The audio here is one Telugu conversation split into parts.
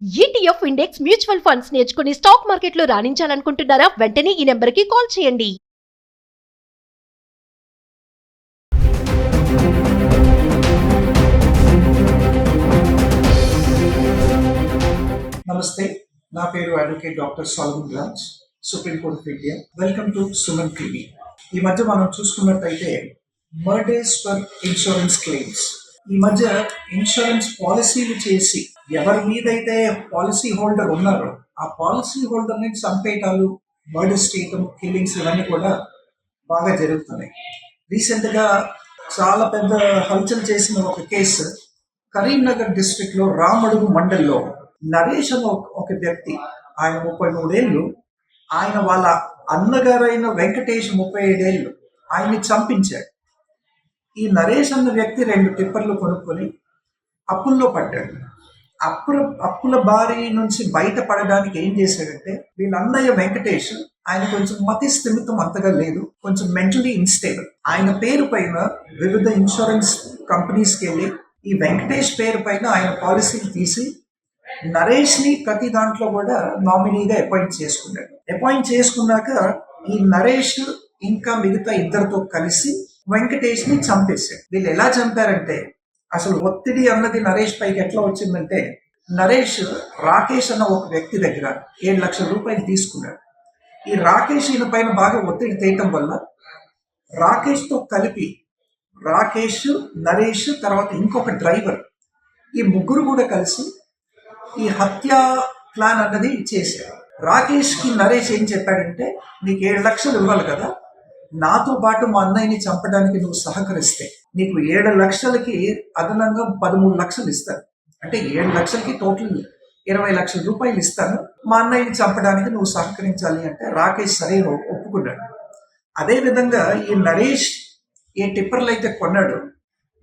ఈటీఎఫ్ ఇండెక్స్ మ్యూచువల్ ఫండ్స్ నేర్చుకుని స్టాక్ మార్కెట్లో రాణించాలనుకుంటున్నారా? వెంటనే ఈ నెంబర్కి కాల్ చేయండి. నమస్తే, నా పేరు advocate doctor Salmon Raj, supreme court of India. Welcome to Suman TV. ఈ మధ్య మనం చూసుకున్నట్టయితే మర్డర్స్ ఫర్ ఇన్సూరెన్స్ క్లెయిమ్స్, ఈ మధ్య ఇన్సూరెన్స్ పాలసీలు చేసి ఎవరి మీదైతే పాలసీ హోల్డర్ ఉన్నారో ఆ పాలసీ హోల్డర్ని చంపేయటాలు, మర్డర్స్ చేయటం, కిల్లింగ్స్ ఇవన్నీ కూడా బాగా జరుగుతున్నాయి. రీసెంట్గా చాలా పెద్ద హల్చల్ చేసిన ఒక కేసు కరీంనగర్ డిస్ట్రిక్ట్లో రామడుగు మండల్లో నరేష్ అని ఒక వ్యక్తి, ఆయన 33 ఏళ్ళు, ఆయన వాళ్ళ అన్నగారైన వెంకటేష్ 35 ఏళ్ళు ఆయన్ని చంపించాడు. ఈ నరేష్ అన్న వ్యక్తి 2 టిప్పర్లు కొనుక్కొని అప్పుల్లో పడ్డాడు. అప్పుల బారి నుంచి బయటపడడానికి ఏం చేశాడంటే, వీళ్ళ అన్నయ్య వెంకటేష్, ఆయన కొంచెం మతి స్థిమితం అంతగా లేదు, కొంచెం మెంటలీ ఇన్స్టేబుల్. ఆయన పేరు పైన వివిధ ఇన్సూరెన్స్ కంపెనీస్కి వెళ్ళి ఈ వెంకటేష్ పేరు పైన ఆయన పాలసీలు తీసి నరేష్ని ప్రతి దాంట్లో కూడా నామినీగా అపాయింట్ చేసుకున్నాడు. అపాయింట్ చేసుకున్నాక ఈ నరేష్ ఇంకా మిగతా ఇద్దరితో కలిసి వెంకటేష్ని చంపేశాడు. వీళ్ళు ఎలా చంపారంటే, అసలు ఒత్తిడి అన్నది నరేష్ పైకి ఎట్లా వచ్చిందంటే, నరేష్ రాకేష్ అన్న ఒక వ్యక్తి దగ్గర 7 లక్షల రూపాయలు తీసుకున్నాడు. ఈ రాకేష్ ఈయన పైన బాగా ఒత్తిడి తేయటం వల్ల రాకేష్తో కలిపి రాకేష్, నరేష్, తర్వాత ఇంకొక డ్రైవర్, ఈ ముగ్గురు కూడా కలిసి ఈ హత్య ప్లాన్ అన్నది చేశారు. రాకేష్కి నరేష్ ఏం చెప్పాడంటే, నీకు 7 లక్షలు ఇవ్వాలి కదా, నాతో పాటు మా అన్నయ్యని చంపడానికి నువ్వు సహకరిస్తే నీకు 7 లక్షలకి అదనంగా 13 లక్షలు ఇస్తాను. అంటే 7 లక్షలకి టోటల్ 20 లక్షల రూపాయలు ఇస్తాను, మా అన్నయ్యని చంపడానికి నువ్వు సహకరించాలి అంటే రాకేష్ సరే ఒప్పుకున్నాడు. అదేవిధంగా ఈ నరేష్ ఏ టిప్పర్లు అయితే కొన్నాడు,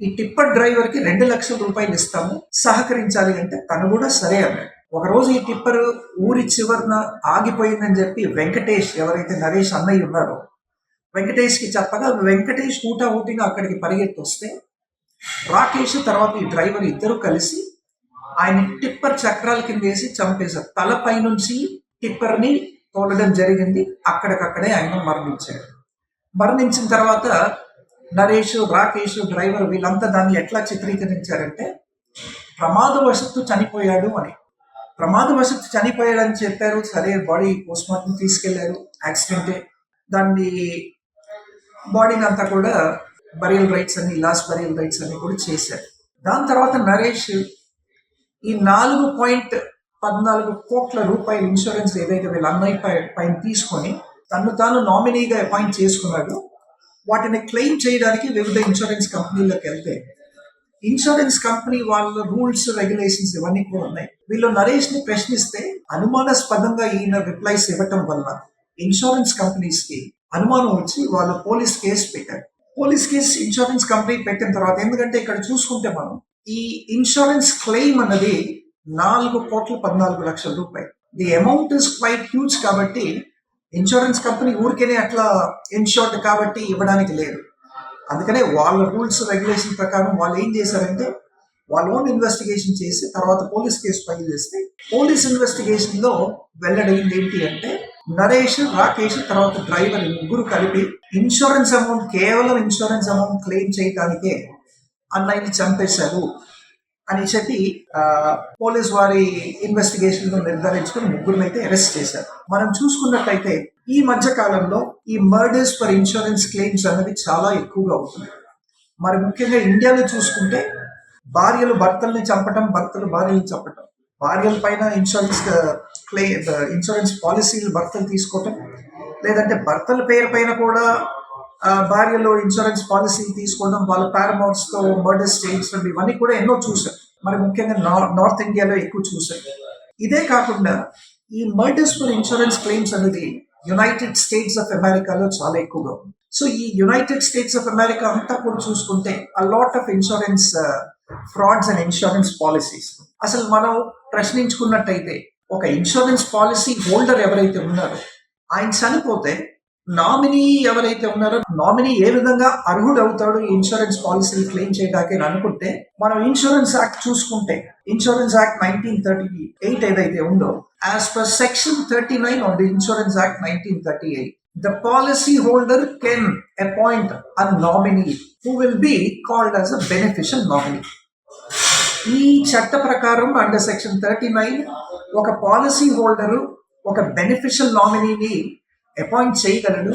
ఈ టిప్పర్ డ్రైవర్కి 2 లక్షల రూపాయలు ఇస్తాము, సహకరించాలి అంటే తను కూడా సరే అన్నాడు. ఒకరోజు ఈ టిప్పర్ ఊరి చివరన ఆగిపోయిందని చెప్పి వెంకటేష్, ఎవరైతే నరేష్ అన్నయ్య ఉన్నారో, వెంకటేష్కి చెప్పగా వెంకటేష్ ఊటిగా అక్కడికి పరిగెత్తి వస్తే రాకేష్ తర్వాత ఈ డ్రైవర్ ఇద్దరు కలిసి ఆయన టిప్పర్ చక్రాల కింద వేసి చంపేశారు. తలపై నుంచి టిప్పర్ని తోలడం జరిగింది. అక్కడికక్కడే ఆయన మరణించాడు. మరణించిన తర్వాత నరేష్, రాకేష్, డ్రైవర్ వీళ్ళంతా దాన్ని ఎట్లా చిత్రీకరించారంటే, ప్రమాదవశత్తు చనిపోయాడు అని. ప్రమాదవశత్తు చనిపోయాడని చెప్పారు. సరే, బాడీ పోస్ట్మార్టం తీసుకెళ్లారు, యాక్సిడెంటే. దాన్ని బాడీని అంతా కూడా బరియల్ రైట్స్ అని, లాస్ట్ బరియల్ రైట్స్ అని కూడా చేశారు. దాని తర్వాత నరేష్ ఈ 4.14 కోట్ల రూపాయల ఇన్సూరెన్స్ ఏదైతే వీళ్ళ అన్నయ్య పైన తీసుకొని తాను నామినీగా అపాయింట్ చేసుకున్నాడు, వాటిని క్లెయిమ్ చేయడానికి వివిధ ఇన్సూరెన్స్ కంపెనీలకు వెళ్తే ఇన్సూరెన్స్ కంపెనీ వాళ్ళ రూల్స్, రెగ్యులేషన్స్ ఇవన్నీ కూడా ఉన్నాయి. వీళ్ళు నరేష్ని ప్రశ్నిస్తే అనుమానాస్పదంగా ఈయన రిప్లైస్ ఇవ్వటం వల్ల ఇన్సూరెన్స్ కంపెనీస్కి అనుమానం వచ్చి వాళ్ళు పోలీస్ కేసు పెట్టారు. పోలీస్ కేసు ఇన్సూరెన్స్ కంపెనీ పెట్టిన తర్వాత, ఎందుకంటే ఇక్కడ చూసుకుంటే మనం ఈ ఇన్సూరెన్స్ క్లెయిమ్ అన్నది 4.14 లక్షల రూపాయలు. The amount is quite huge. కాబట్టి ఇన్సూరెన్స్ కంపెనీ ఊరికేనే అట్లా ఇన్షూర్డ్ కాబట్టి ఇవ్వడానికి లేదు. అందుకనే వాళ్ళ రూల్స్, రెగ్యులేషన్ ప్రకారం వాళ్ళు ఏం చేశారంటే, వాళ్ళ ఓన్ ఇన్వెస్టిగేషన్ చేసి తర్వాత పోలీస్ కేసు ఫైల్ చేస్తే, పోలీస్ ఇన్వెస్టిగేషన్లో వెల్లడైంది ఏంటి అంటే, నరేష్, రాకేష్, తర్వాత డ్రైవర్ ముగ్గురు కలిపి ఇన్సూరెన్స్ అమౌంట్, కేవలం ఇన్సూరెన్స్ అమౌంట్ క్లెయిమ్ చేయడానికే అన్నయ్యని చంపేశారు అని చెప్పి పోలీస్ వారి ఇన్వెస్టిగేషన్ నిర్ధారించుకుని ముగ్గురిని అయితే అరెస్ట్ చేశారు. మనం చూసుకున్నట్టయితే ఈ మధ్య కాలంలో ఈ మర్డర్స్ ఫర్ ఇన్సూరెన్స్ క్లెయిమ్స్ అనేది చాలా ఎక్కువగా అవుతుంది. మరి ముఖ్యంగా ఇండియాలో చూసుకుంటే భార్యలు భర్తల్ని చంపటం, భర్తలు భార్యలు చంపటం, భార్యల పైన ఇన్సూరెన్స్ పాలసీలు భర్తలు తీసుకోవటం, లేదంటే భర్తల పేరు పైన కూడా భార్యలో ఇన్సూరెన్స్ పాలసీ తీసుకోవడం, వాళ్ళ పారమౌంట్స్తో మర్డర్స్ చేయించడం, ఇవన్నీ కూడా ఎన్నో చూసాం. మరి ముఖ్యంగా నార్త్ ఇండియాలో ఎక్కువ చూసాం. ఇదే కాకుండా ఈ మర్డర్స్ ఫర్ ఇన్సూరెన్స్ క్లెయిమ్స్ అనేది యునైటెడ్ స్టేట్స్ ఆఫ్ అమెరికాలో చాలా ఎక్కువగా ఉంది. సో ఈ యునైటెడ్ స్టేట్స్ ఆఫ్ అమెరికా అంతా కూడా చూసుకుంటే a lot of insurance frauds and insurance policies. అసలు మనం ప్రశ్నించుకున్నట్టయితే, ఒక ఇన్సూరెన్స్ పాలసీ హోల్డర్ ఎవరైతే ఉన్నారో ఆయన చనిపోతే నామినీ ఎవరైతే ఉన్నారో నామినీ ఏ విధంగా అర్హుడు అవుతాడు ఈ ఇన్సూరెన్స్ పాలసీ క్లెయిమ్ చేయడానికి అని అనుకుంటే, మనం ఇన్సూరెన్స్ యాక్ట్ చూసుకుంటే ఇన్సూరెన్స్ యాక్ట్ 1938 ఏదైతే ఉందో, as per section 39 of the insurance act 1938, the policy holder can appoint a nominee who will be called as a beneficial nominee. ఈ చట్ట ప్రకారం అండర్ సెక్షన్ 39 ఒక పాలసీ హోల్డరు ఒక బెనిఫిషియల్ నామినీని అపాయింట్ చేయగలడు.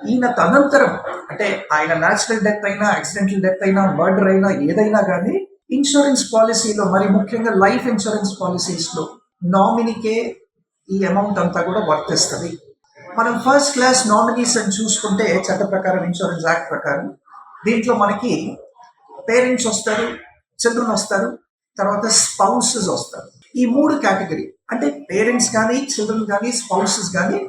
ఈయన తదనంతరం అంటే ఆయన న్యాచురల్ డెత్ అయినా, యాక్సిడెంటల్ డెత్ అయినా, మర్డర్ అయినా ఏదైనా కానీ ఇన్సూరెన్స్ పాలసీలో, మరి ముఖ్యంగా లైఫ్ ఇన్సూరెన్స్ పాలసీస్లో నామినీకే ఈ అమౌంట్ అంతా కూడా వర్తిస్తుంది. మనం ఫస్ట్ క్లాస్ నామినీస్ అని చూసుకుంటే చట్ట ప్రకారం, ఇన్సూరెన్స్ యాక్ట్ ప్రకారం, దీంట్లో మనకి పేరెంట్స్ వస్తారు, చిల్డ్రన్ వస్తారు, తర్వాత స్పౌసెస్ వస్తారు. ఈ మూడు కేటగిరీ అంటే పేరెంట్స్ కానీ, చిల్డ్రన్ కానీ, స్పౌసెస్ కానీ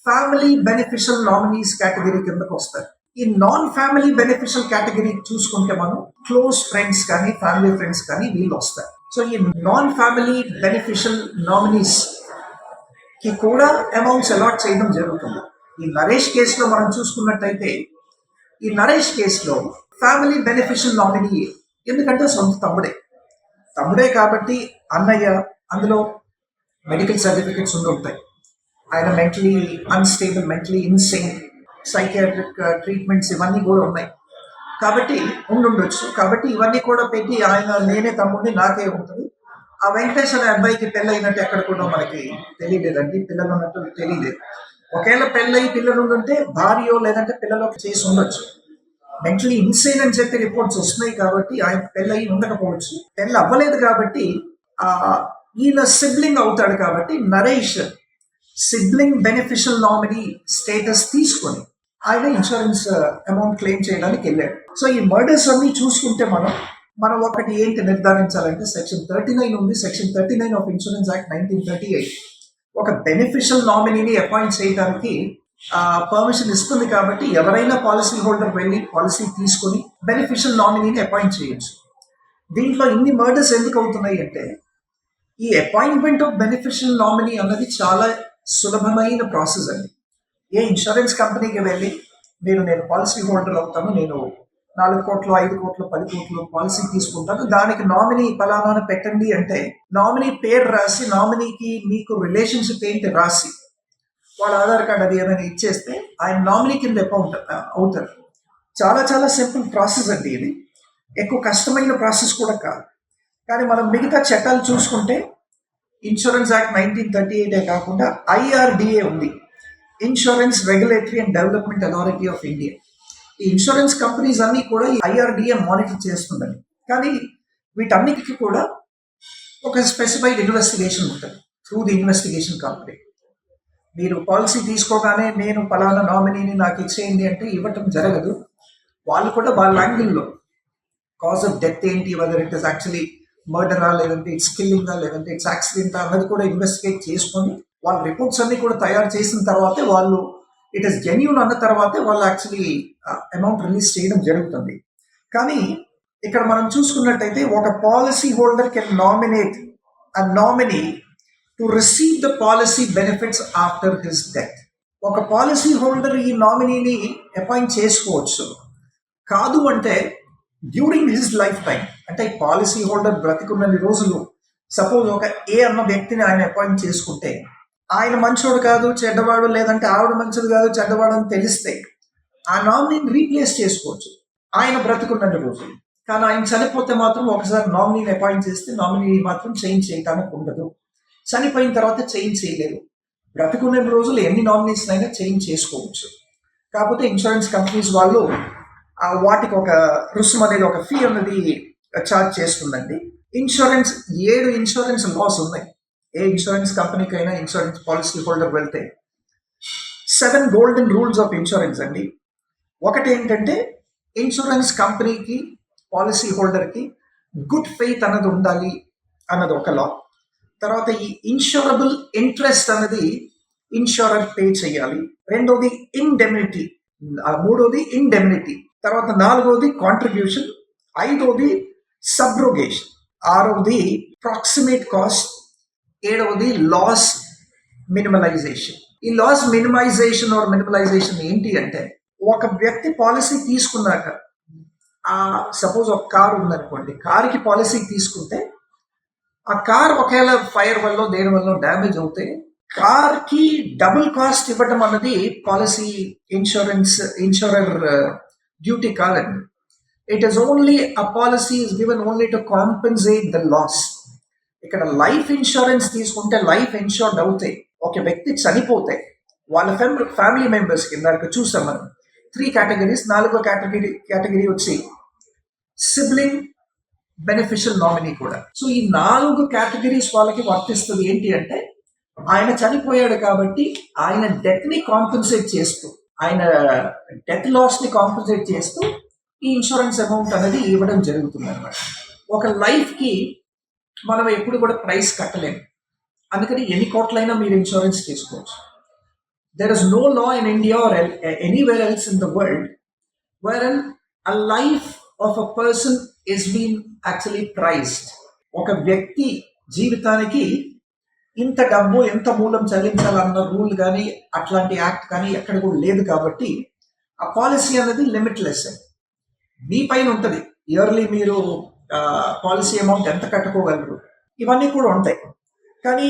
ఫ్యామిలీ బెనిఫిషియల్ నామినీస్ కేటగిరీ కిందకు వస్తారు. ఈ నాన్ ఫ్యామిలీ బెనిఫిషియల్ కేటగిరీ చూసుకుంటే మనం క్లోజ్ ఫ్రెండ్స్ కానీ, ఫ్యామిలీ ఫ్రెండ్స్ కానీ వీళ్ళు వస్తారు. సో ఈ నాన్ ఫ్యామిలీ బెనిఫిషియల్ నామినీస్ కి కూడా అమౌంట్స్ అలాట్ చేయడం జరుగుతుంది. ఈ నరేష్ కేసులో మనం చూసుకున్నట్టయితే, ఈ నరేష్ కేసులో ఫ్యామిలీ బెనిఫిషియల్ నామినీ, ఎందుకంటే సొంత తమ్ముడే కాబట్టి అన్నయ్య, అందులో మెడికల్ సర్టిఫికెట్స్ ఉంటాయి, ఆయన mentally unstable, mentally insane, psychiatric treatments ఇవన్నీ కూడా ఉన్నాయి కాబట్టి ఉండొచ్చు. కాబట్టి ఇవన్నీ కూడా పెట్టి ఆయన నేనే తమ్ముడిని, నాకే ఉంటుంది. ఆ వెంకటేష్ అనే అబ్బాయికి పెళ్ళి అయినట్టు ఎక్కడ కూడా మనకి తెలియలేదండి, పిల్లలు ఉన్నట్టు తెలియలేదు. ఒకవేళ పెళ్ళయి పిల్లలు ఉంటే భార్యో లేదంటే పిల్లలు చేసి ఉండొచ్చు. మెంటలీ ఇన్సేన్ అని చెప్పి రిపోర్ట్స్ వస్తున్నాయి కాబట్టి ఆయన పెళ్ళయి ఉండకపోవచ్చు. పెళ్ళి అవ్వలేదు కాబట్టి ఈయన సిబ్లింగ్ అవుతాడు కాబట్టి Naresh sibling beneficial nominee status తీసుకొని ఆయన ఇన్సూరెన్స్ అమౌంట్ క్లెయిమ్ చేయడానికి వెళ్ళాడు. సో ఈ మర్డర్స్ అన్ని చూసుకుంటే మనం ఒకటి ఏంటి నిర్ధారించాలంటే, సెక్షన్ 39 ఉంది, సెక్షన్ 39 ఆఫ్ ఇన్సూరెన్స్ యాక్ట్ 1938 ఒక బెనిఫిషియల్ నామినీని అపాయింట్ చేయడానికి పర్మిషన్ ఇస్తుంది. కాబట్టి ఎవరైనా పాలసీ హోల్డర్ వెళ్ళి పాలసీ తీసుకొని బెనిఫిషియల్ నామినీని అపాయింట్ చేయొచ్చు. దీంట్లో ఇన్ని మర్డర్స్ ఎందుకు అవుతున్నాయి అంటే, ఈ అపాయింట్మెంట్ ఆఫ్ బెనిఫిషియల్ నామినీ అన్నది చాలా సులభమైన ప్రాసెస్ అండి. ఏ ఇన్సూరెన్స్ కంపెనీకి వెళ్ళి నేను పాలసీ హోల్డర్ అవుతాను, నేను 4 కోట్లు, 5 కోట్లు, 10 కోట్లు పాలసీ తీసుకుంటాను, దానికి నామినీ పలానా పెట్టండి అంటే నామినీ పేరు రాసి, నామినీకి మీకు రిలేషన్షిప్ ఏంటి రాసి, వాళ్ళ ఆధార్ కార్డ్ అది ఏమైనా ఇచ్చేస్తే ఆయన నామినీ కింద అకౌంట్ అవుతారు. చాలా చాలా సింపుల్ ప్రాసెస్ అండి ఇది, ఎక్కువ కష్టమైన ప్రాసెస్ కూడా కాదు. కానీ మనం మిగతా చట్టాలు చూసుకుంటే ఇన్సూరెన్స్ యాక్ట్ 1938 కాకుండా IRDA ఉంది, insurance regulatory and development authority of India. ఈ ఇన్సూరెన్స్ కంపెనీస్ అన్నీ కూడా ఈ IRDA మానిటర్ చేస్తుందండి. కానీ వీటన్నిటికీ కూడా ఒక స్పెసిఫైడ్ ఇన్వెస్టిగేషన్ ఉంటుంది త్రూ ది ఇన్వెస్టిగేషన్ కంపెనీ. మీరు పాలసీ తీసుకోగానే నేను పలానా నామినీని నాకు ఇచ్చేయండి అంటే ఇవ్వటం జరగదు. వాళ్ళు కూడా వాళ్ళ యాంగిల్లో కాజ్ ఆఫ్ డెత్ ఏంటి, వెదర్ ఇట్ ఇస్ యాక్చువల్లీ మర్డరా, లేదంటే ఇట్స్ కిల్లింగా, లేదంటే ఇట్స్ యాక్సిడెంటా అన్నది కూడా ఇన్వెస్టిగేట్ చేసుకొని వాళ్ళ రిపోర్ట్స్ అన్ని కూడా తయారు చేసిన తర్వాతే వాళ్ళు ఇట్ ఇస్ జెన్యూన్ అన్న తర్వాతే వాళ్ళు యాక్చువల్లీ అమౌంట్ రిలీజ్ చేయడం జరుగుతుంది. కానీ ఇక్కడ మనం చూసుకున్నట్టయితే ఒక policy holder can nominate a nominee to receive the policy benefits after his death. ఒక పాలసీ హోల్డర్ ఈ నామినీని అపాయింట్ చేసుకోవచ్చు. కాదు అంటే డ్యూరింగ్ హిస్ లైఫ్ టైం, అంటే పాలసీ హోల్డర్ బ్రతికున్నన్ని రోజులు సపోజ్ ఒక ఏ అన్న వ్యక్తిని ఆయన అపాయింట్ చేసుకుంటే, ఆయన మంచోడు కాదు, చెడ్డవాడు, లేదంటే ఆవిడ మంచిది కాదు, చెడ్డవాడు అని తెలిస్తే ఆ నామినీని రీప్లేస్ చేసుకోవచ్చు ఆయన బ్రతుకున్నన్ని రోజులు. కానీ ఆయన చనిపోతే మాత్రం ఒకసారి నామినీని అపాయింట్ చేస్తే నామినీ మాత్రం చేంజ్ చేయడానికి ఉండదు. చనిపోయిన తర్వాత చేంజ్ చేయలేరు. బ్రతుకున్న రోజులు ఎన్ని నామినీస్ అయినా చేంజ్ చేసుకోవచ్చు. కాకపోతే ఇన్సూరెన్స్ కంపెనీస్ వాళ్ళు వాటికి ఒక రుసుము అనేది, ఒక ఫీ అనేది ఛార్జ్ చేస్తుందండి. 7 ఇన్సూరెన్స్ లాస్ ఉన్నాయి. ఏ ఇన్సూరెన్స్ కంపెనీకైనా ఇన్సూరెన్స్ పాలసీ హోల్డర్ వెళ్తే 7 గోల్డెన్ రూల్స్ ఆఫ్ ఇన్సూరెన్స్ అండి. ఒకటి ఏంటంటే ఇన్సూరెన్స్ కంపెనీకి, పాలసీ హోల్డర్కి గుడ్ ఫెయిత్ అన్నది ఉండాలి అన్నది ఒక లా. తర్వాత ఈ ఇన్సూరబుల్ ఇంట్రెస్ట్ అనేది ఇన్సూరర్ పే చేయాలి. రెండోది ఇండెమ్నిటీ, మూడోది ఇండెమ్నిటీ, తర్వాత 4వది కాంట్రిబ్యూషన్, 5వది సబ్రోగేషన్, 6వది ప్రాక్సిమేట్ కాస్ట్, 7వది లాస్ మినిమలైజేషన్. ఈ లాస్ మినిమలైజేషన్ ఏంటి అంటే, ఒక వ్యక్తి పాలసీ తీసుకున్నాక సపోజ్ ఒక కార్ ఉందనుకోండి, కార్కి పాలసీ తీసుకుంటే ఆ కార్ ఒకవేళ ఫైర్ వల్ల దేని వల్ల డ్యామేజ్ అవుతే కార్కి డబుల్ కాస్ట్ ఇవ్వడం అన్నది పాలసీ ఇన్సూరర్ డ్యూటీ కాదండి. It is only a policy is given only to compensate the loss. ఇక్కడ లైఫ్ ఇన్సూరెన్స్ తీసుకుంటే లైఫ్ ఇన్సూర్డ్ అవుతాయి. ఒక వ్యక్తి చనిపోతే వాళ్ళ ఫ్యామిలీ మెంబర్స్ కింద చూస్తాం మనం 3 కేటగిరీస్. 4వ కేటగిరీ వచ్చి సిబ్లింగ్ బెనిఫిషియల్ నామినీ కూడా. సో ఈ 4 కేటగిరీస్ వాళ్ళకి వర్తిస్తుంది. ఏంటి అంటే, ఆయన చనిపోయాడు కాబట్టి ఆయన డెత్ ని కాంపెన్సేట్ చేస్తూ, ఆయన డెత్ లాస్ ని కాంపెన్సేట్ చేస్తూ ఈ ఇన్సూరెన్స్ అమౌంట్ అనేది ఇవ్వడం జరుగుతుంది అనమాట. ఒక లైఫ్ కి మనం ఎప్పుడు కూడా ప్రైస్ కట్టలేము, అందుకని ఎన్ని కోట్లైనా మీరు ఇన్సూరెన్స్ తీసుకోవచ్చు. There is no law in India or anywhere else in the world wherein a life of a person is being actually priced. ఒక వ్యక్తి జీవితానికి ఇంత డబ్బు ఎంత మూలం చెల్లించాలన్న రూల్ కానీ అట్లాంటి యాక్ట్ కానీ ఎక్కడ కూడా లేదు. కాబట్టి ఆ పాలసీ అనేది లిమిట్లెస్ మీ పైన ఉంటుంది. ఇయర్లీ మీరు పాలసీ అమౌంట్ ఎంత కట్టుకోగలరు ఇవన్నీ కూడా ఉంటాయి. కానీ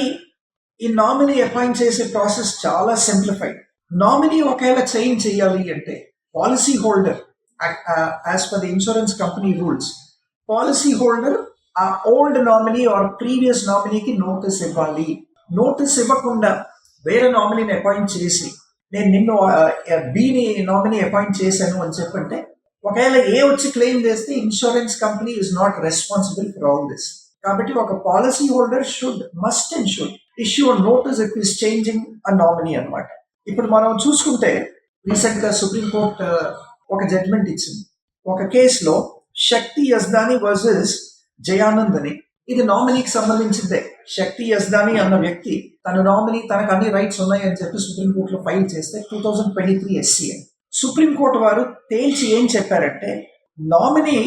ఈ నామినీ అపాయింట్ చేసే ప్రాసెస్ చాలా సింప్లిఫైడ్. నామినీ ఒకవేళ చేంజ్ చేయాలి అంటే policy holder as per the insurance company rules, policy holder ఆ ఓల్డ్ నామినీ ఆర్ ప్రీవియస్ నామినీకి నోటీస్ ఇవ్వాలి. నోటీస్ ఇవ్వకుండా వేరే నామినీని అపాయింట్ చేసి నేను నిన్ను బిని నామినీ అపాయింట్ చేశాను అని చెప్పంటే, ఒకవేళ ఏ వచ్చి క్లెయిమ్ చేస్తే insurance company is not responsible for all this. కాబట్టి ఒక policy holder must and should issue notice if is changing a nominee అనమాట. ఇప్పుడు మనం చూసుకుంటే రీసెంట్ గా సుప్రీంకోర్టు ఒక జడ్జ్మెంట్ ఇచ్చింది. ఒక కేసులో శక్తి యజ్దాని వర్సెస్ జయానంద్ అని. ఇది నామినీకి సంబంధించిందే. శక్తి యజ్దాని అన్న వ్యక్తి తన నామినీ తనకు అన్ని రైట్స్ ఉన్నాయని చెప్పి సుప్రీంకోర్టులో ఫైల్ చేస్తే 2023 SC అని. సుప్రీంకోర్టు వారు తేల్చి ఏం చెప్పారంటే, nominee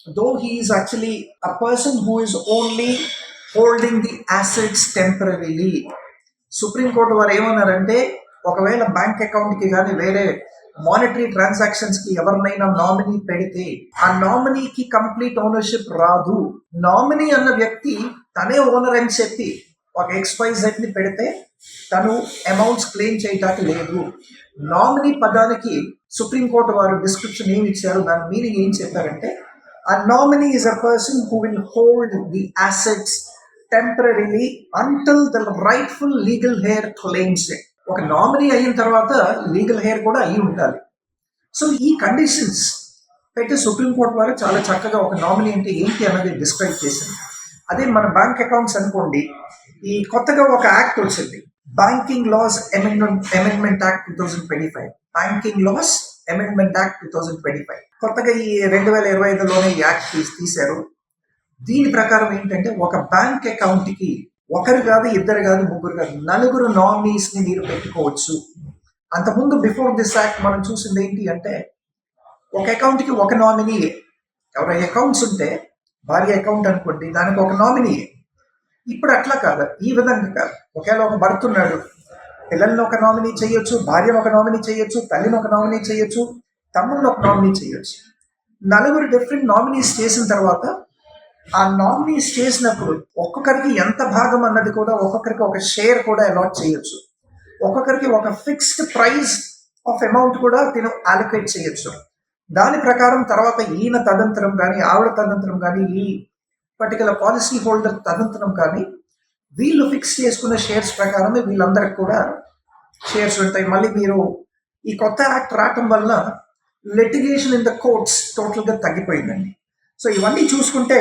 though he is actually a person who is only holding the assets temporarily. Supreme court వారు ఏమన్నారంటే, ఒకవేళ బ్యాంక్ అకౌంట్కి కానీ వేరే మానిటరీ ట్రాన్సాక్షన్స్ కి ఎవరినైనా నామినీ పెడితే ఆ నామినీకి కంప్లీట్ ఓనర్షిప్ రాదు. నామినీ అన్న వ్యక్తి తనే ఓనర్ అని చెప్పి ఒక XYZ ని పెడితే తను అమౌంట్స్ క్లెయిమ్ చేయటానికి లేదు. నామినీ పదానికి సుప్రీంకోర్టు వారు డిస్క్రిప్షన్ ఏమి ఇచ్చారు, దాని మీనింగ్ ఏం చెప్పారంటే, a nominee is a person who will hold the assets temporarily until the rightful legal heir claims it. ఒక నామినీ అయిన తర్వాత లీగల్ హెయిర్ కూడా అయి ఉండాలి. సో ఈ కండిషన్స్ అయితే సుప్రీంకోర్టు వారు చాలా చక్కగా ఒక నామినీ అంటే ఏంటి అన్నది డిస్క్రైబ్ చేసింది. అదే మన బ్యాంక్ అకౌంట్స్ అనుకోండి, ఈ కొత్తగా ఒక యాక్ట్ వచ్చింది, banking laws amendment act 2025. Banking laws amendment act 2025 కొత్తగా ఈ 2025లోనే ఈ యాక్ట్ తీశారు. దీని ప్రకారం ఏంటంటే, ఒక బ్యాంక్ అకౌంట్కి ఒకరు కాదు, ఇద్దరు కాదు, ముగ్గురు కాదు, 4 నామినీస్ ని మీరు పెట్టుకోవచ్చు. అంతకుముందు బిఫోర్ దిస్ యాక్ట్ మనం చూసింది ఏంటి అంటే, ఒక అకౌంట్కి ఒక నామినీ. ఎవరి అకౌంట్స్ ఉంటే భార్య అకౌంట్ అనుకోండి, దానికి ఒక నామినీ. ఇప్పుడు అట్లా కాదు, ఈ విధంగా కాదు. ఒకవేళ ఒక భర్త ఉన్నాడు, పిల్లల్ని ఒక నామినీ చేయొచ్చు, భార్యను ఒక నామినీ చేయొచ్చు, తల్లిని ఒక నామినీ చేయొచ్చు, తమ్ముడిని ఒక నామినీ చేయొచ్చు. 4 డిఫరెంట్ నామినీస్ చేసిన తర్వాత ఆ నామినీస్ చేసినప్పుడు ఒక్కొక్కరికి ఎంత భాగం అన్నది కూడా, ఒక్కొక్కరికి ఒక షేర్ కూడా అలాట్ చేయొచ్చు. ఒక్కొక్కరికి ఒక ఫిక్స్డ్ ప్రైస్ ఆఫ్ అమౌంట్ కూడా అలొకేట్ చేయొచ్చు. దాని ప్రకారం తర్వాత ఈయన తదంతరం కానీ, ఆవిడ తదంతరం కానీ, ఈ పర్టికులర్ పాలసీ హోల్డర్ తదంతరం కానీ, వీళ్ళు ఫిక్స్ చేసుకున్న షేర్స్ ప్రకారమే వీళ్ళందరికి కూడా షేర్స్ ఉంటాయి. మళ్ళీ మీరు ఈ కొత్త యాక్ట్ రావటం వల్ల లిటిగేషన్ ఇన్ ద కోర్ట్స్ టోటల్గా తగ్గిపోయిందండి. సో ఇవన్నీ చూసుకుంటే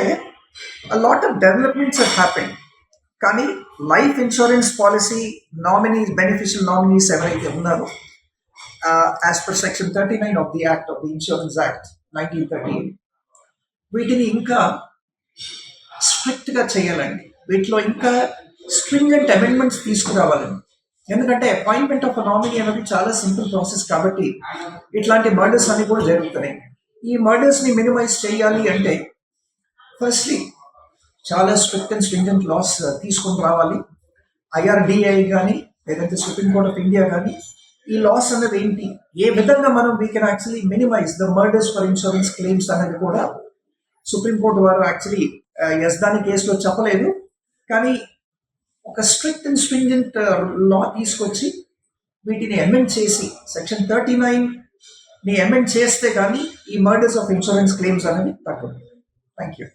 a lot of developments have happened. కానీ life insurance policy nominees, beneficial nominees ఎవరైతే ఉన్నారో, as per section 39 of the act of the insurance act 1938, వీటిని ఇంకా స్ట్రిక్ట్గా చేయాలండి. వీటిలో ఇంకా స్ట్రింజెంట్ అమెండ్మెంట్స్ తీసుకురావాలండి. ఎందుకంటే అపాయింట్మెంట్ ఆఫ్ నామినీ అనేది చాలా సింపుల్ ప్రాసెస్ కాబట్టి ఇట్లాంటి మర్డర్స్ అన్ని కూడా జరుగుతున్నాయి. ఈ మర్డర్స్ని మినిమైజ్ చేయాలి అంటే ఫస్ట్లీ చాలా స్ట్రిక్ట్ అండ్ స్ట్రింజెంట్ లాస్ తీసుకొని రావాలి. IRDAI కానీ లేదంటే సుప్రీం కోర్ట్ ఆఫ్ ఇండియా కానీ ఈ లాస్ అన్నది ఏంటి, ఏ విధంగా మనం we can actually minimize the murders for insurance claims అనేది కూడా సుప్రీంకోర్టు వారు యాక్చువల్లీ ఎస్ దాని కేసులో చెప్పలేదు, కానీ ఒక స్ట్రిక్ట్ అండ్ స్ట్రింజెంట్ లా తీసుకొచ్చి వీటిని అమెండ్ చేసి సెక్షన్ 39ని అమెండ్ చేస్తే కానీ ఈ మర్డర్స్ ఆఫ్ ఇన్సూరెన్స్ క్లెయిమ్స్ అనేవి తగ్గదు. Thank you.